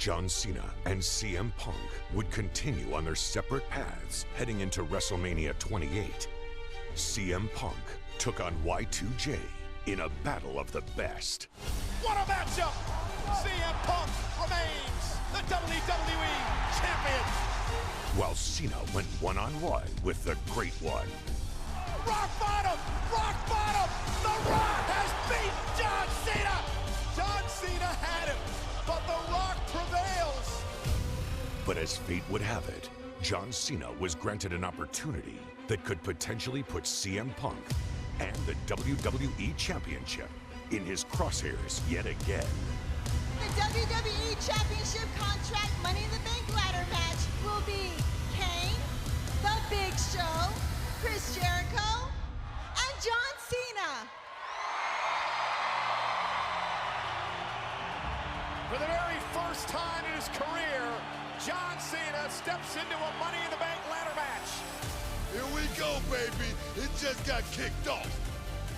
John Cena and CM Punk would continue on their separate paths heading into WrestleMania 28. CM Punk took on Y2J in a battle of the best. What a matchup! CM Punk remains the WWE Champion. While Cena went one-on-one with the Great One. Rock bottom! Rock bottom! The Rock has beat John Cena! John Cena had him, but The Rock prevails. But as fate would have it, John Cena was granted an opportunity that could potentially put CM Punk and the WWE Championship in his crosshairs yet again. The WWE Championship contract Money in the Bank ladder match will be Kane, The Big Show, Chris Jericho, and John Cena. For the very first time in his career, John Cena steps into a Money in the Bank ladder match. Here we go, baby. It just got kicked off.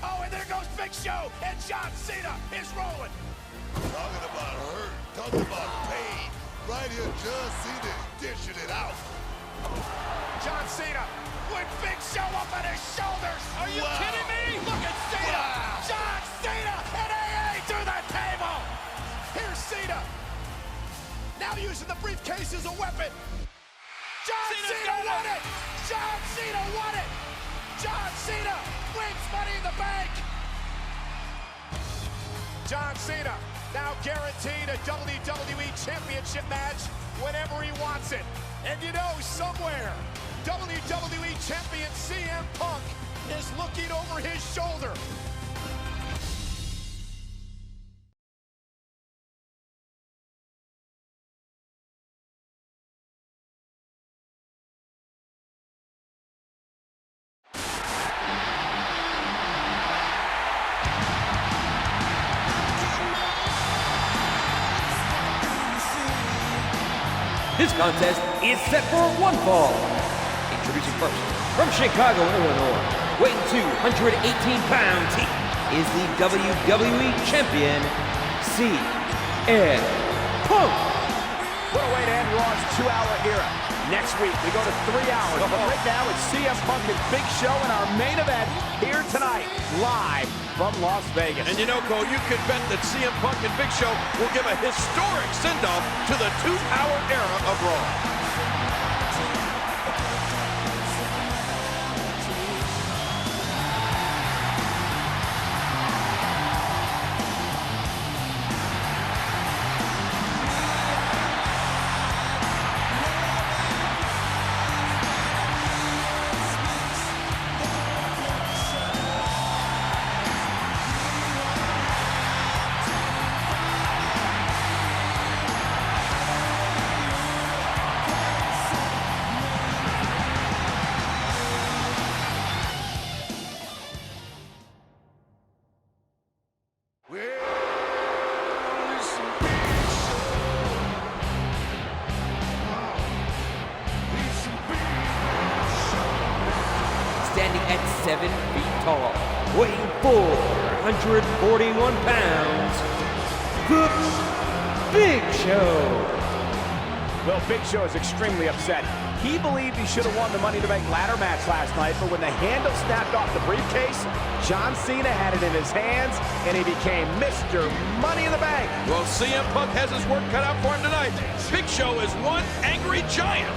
Oh, and there goes Big Show, and John Cena is rolling. Talking about hurt, talking about pain. Right here, John Cena is dishing it out. John Cena with Big Show up on his shoulders. Are you kidding me? Look at Cena. Wow. John Cena and AA to the table. Here's Cena. Now using the briefcase as a weapon. John Cena won it. John Cena won it. John Cena wins Money in the Bank. John Cena now guaranteed a WWE Championship match whenever he wants it. And you know, somewhere, WWE Champion CM Punk is looking over his shoulder. This contest is set for one fall. Introducing first, from Chicago, Illinois, weighing 218 pounds, he is the WWE Champion, CM Punk. What a way to end Raw's 2-hour era. Next week, we go to 3 hours. But right now, it's CM Punk and Big Show in our main event here tonight, live from Las Vegas. And you know, Cole, you can bet that CM Punk and Big Show will give a historic send-off to the 2-hour era of Raw. Standing at 7 feet tall, weighing 441 pounds, the Big Show. Well, Big Show is extremely upset. He believed he should have won the Money in the Bank ladder match last night, but when the handle snapped off the briefcase, John Cena had it in his hands, and he became Mr. Money in the Bank. Well, CM Punk has his work cut out for him tonight. Big Show is one angry giant.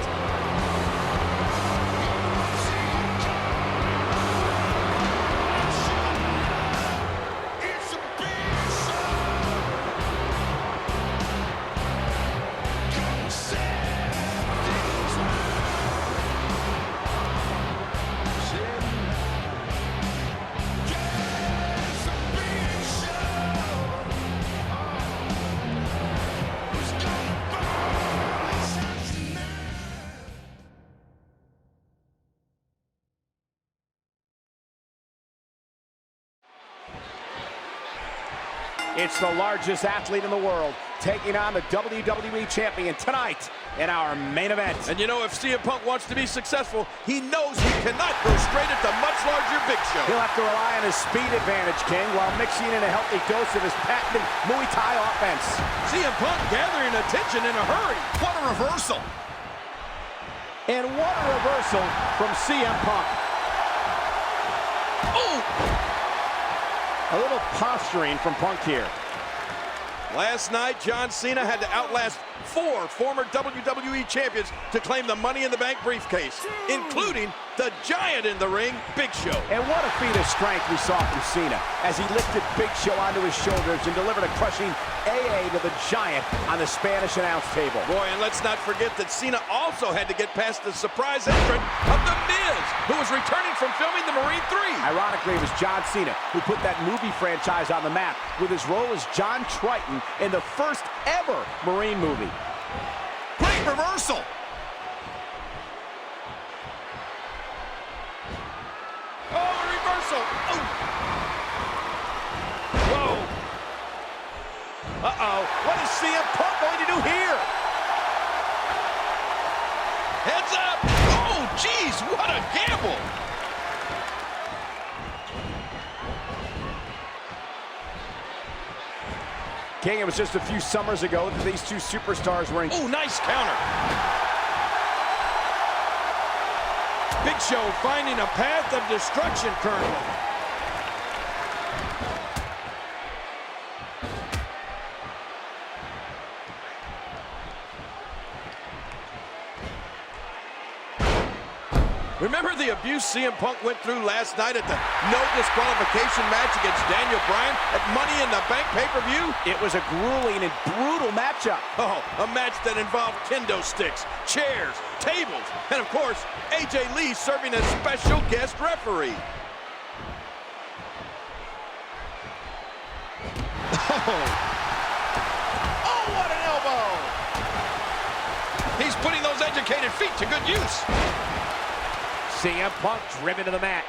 It's the largest athlete in the world, taking on the WWE Champion tonight in our main event. And you know, if CM Punk wants to be successful, he knows he cannot go straight at the much larger Big Show. He'll have to rely on his speed advantage, King, while mixing in a healthy dose of his patented Muay Thai offense. CM Punk gathering attention in a hurry. What a reversal. And what a reversal from CM Punk. Oh! A little posturing from Punk here. Last night, John Cena had to outlast 4 former WWE champions to claim the Money in the Bank briefcase, including the giant in the ring, Big Show. And what a feat of strength we saw from Cena as he lifted Big Show onto his shoulders and delivered a crushing AA to the giant on the Spanish announce table. Boy, and let's not forget that Cena also had to get past the surprise entrant of The Miz, who was returning from filming the Marine 3. Ironically, it was John Cena who put that movie franchise on the map with his role as John Triton in the first ever Marine movie. Great reversal. Oh, a reversal. Oh. Whoa. Uh-oh. What is CM Punk going to do here? Heads up. Oh, geez, what a gamble. King, it was just a few summers ago that these two superstars were in... Oh, nice counter. Big Show finding a path of destruction currently. Remember the abuse CM Punk went through last night at the no disqualification match against Daniel Bryan at Money in the Bank pay-per-view? It was a grueling and brutal matchup. Oh, a match that involved kendo sticks, chairs, tables, and of course, AJ Lee serving as special guest referee. Oh, what an elbow. He's putting those educated feet to good use. CM Punk driven to the mat.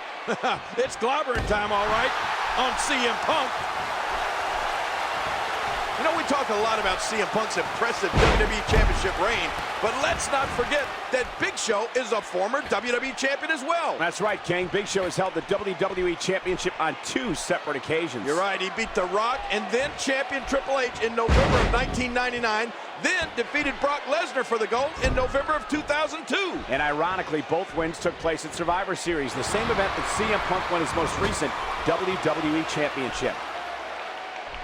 It's clobbering time, all right, on CM Punk. You know, we talk a lot about CM Punk's impressive WWE Championship reign, but let's not forget that Big Show is a former WWE Champion as well. That's right, King. Big Show has held the WWE Championship on 2 separate occasions. You're right. He beat The Rock and then champion Triple H in November of 1999, then defeated Brock Lesnar for the gold in November of 2002. And ironically, both wins took place at Survivor Series, the same event that CM Punk won his most recent WWE Championship.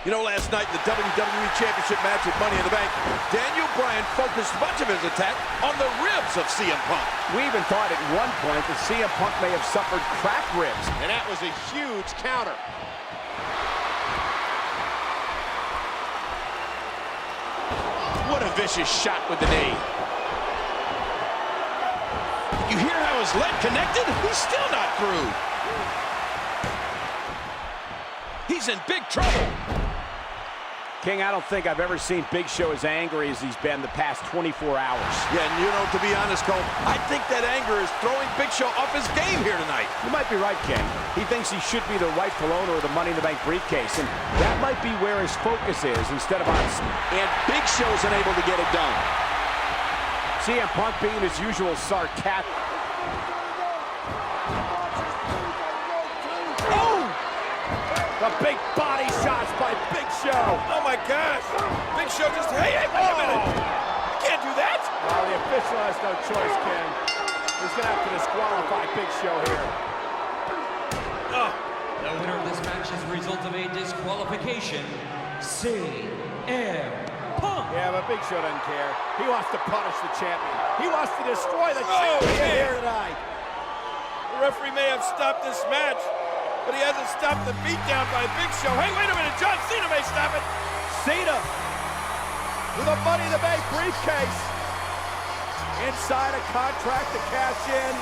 You know, last night, the WWE Championship match at Money in the Bank, Daniel Bryan focused much of his attack on the ribs of CM Punk. We even thought at one point that CM Punk may have suffered cracked ribs. And that was a huge counter. What a vicious shot with the knee. You hear how his leg connected? He's still not through. He's in big trouble. King, I don't think I've ever seen Big Show as angry as he's been the past 24 hours. Yeah, and you know, to be honest, Cole, I think that anger is throwing Big Show off his game here tonight. You might be right, King. He thinks he should be the rightful owner of the Money in the Bank briefcase, and that might be where his focus is instead of on... And Big Show's unable to get it done. CM Punk being his usual sarcastic. The big body shots by Big Show. Oh, my gosh. Big Show just... Hey, wait a minute. You can't do that. Well, the official has no choice, Ken. He's going to have to disqualify Big Show here. The winner of this match is the result of a disqualification, CM Punk. Yeah, but Big Show doesn't care. He wants to punish the champion. He wants to destroy the champion here tonight. The referee may have stopped this match, but he hasn't stopped the beatdown by Big Show. Hey, wait a minute. John Cena may stop it. Cena with a Money in the Bank briefcase. Inside a contract to cash in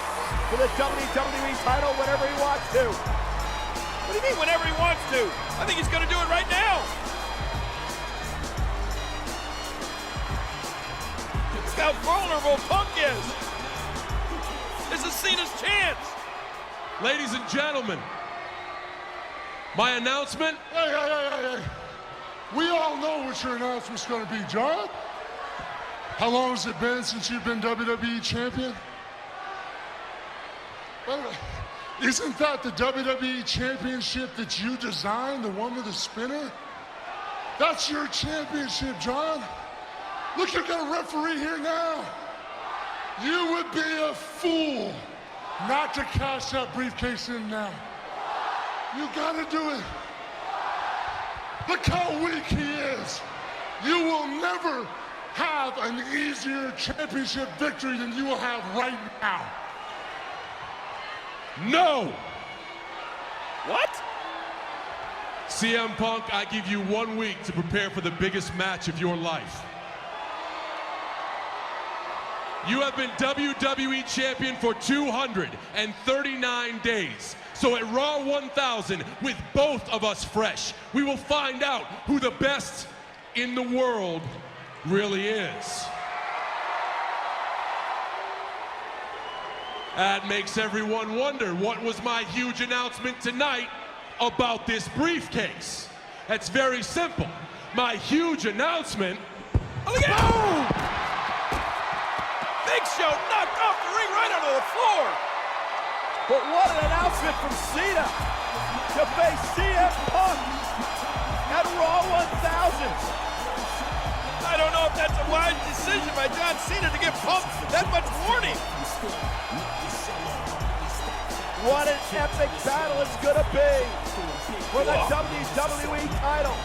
for the WWE title whenever he wants to. What do you mean whenever he wants to? I think he's going to do it right now. Look how vulnerable Punk is. This is Cena's chance. Ladies and gentlemen, my announcement, We all know what your announcement's going to be, John. How long has it been since you've been WWE champion? By the way, isn't that the WWE championship that you designed, the one with the spinner? That's your championship, John. Look, you've got a referee here now. You would be a fool not to cash that briefcase in now. You gotta do it. Look how weak he is. You will never have an easier championship victory than you will have right now. No! What? CM Punk, I give you 1 week to prepare for the biggest match of your life. You have been WWE Champion for 239 days. So at Raw 1000, with both of us fresh, we will find out who the best in the world really is. That makes everyone wonder, what was my huge announcement tonight about this briefcase? That's very simple. My huge announcement... Oh, look at Boom! Big Show knocked off the ring right onto the floor. But what an announcement from Cena to face CM Punk at Raw 1000. I don't know if that's a wise decision by John Cena to give Punk that much warning. What an epic battle it's gonna be for the WWE title.